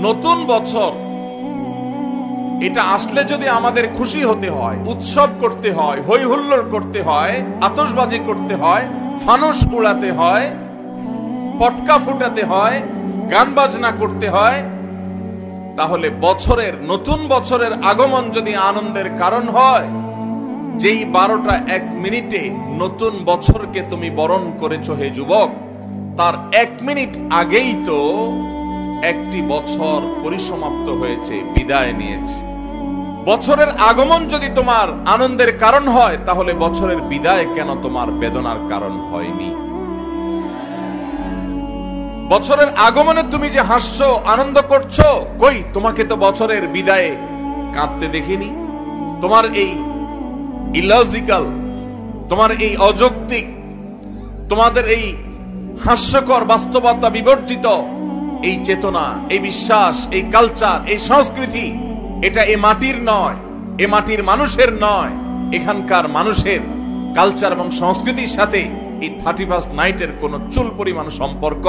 নতুন বছর এটা আসলে যদি আমাদের খুশি হতে হয়, উৎসব করতে হয়, হই হুল্লোড় করতে হয়, আতশবাজি করতে হয়, ফানুস উড়াতে হয়, পটকা ফুটাতে হয়, গান বাজনা করতে হয়, তাহলে নতুন বছরের আগমন যদি আনন্দের কারণ হয়, যেই 12টা 1 মিনিটে নতুন বছরকে তুমি বরণ করেছো হে যুবক, তার 1 মিনিট আগেই তো একটি বছর পরিসমাপ্ত হয়েছে, বিদায় নিয়েছে। বছরের আগমন যদি তোমার আনন্দের কারণ হয়, তাহলে বছরের বিদায় কেন তোমার বেদনার কারণ হয়নি? বছরের আগমনে তুমি যে হাসছো, আনন্দ করছো, কই তোমাকে তো বছরের বিদায়ে কাঁদতে দেখিনি। তোমার এই ইলজিক্যাল, তোমার এই অযৌক্তিক, তোমাদের এই হাস্যকর বাস্তবতা বিবর্জিত এই চেতনা, এই বিশ্বাস, এই কালচার, এই সংস্কৃতি, এটা এ মাটির নয়, এ মাটির মানুষের নয়। এখানকার মানুষের কালচার এবং সংস্কৃতির সাথে এই 31st নাইটের কোন চুল পরিমাণ সম্পর্ক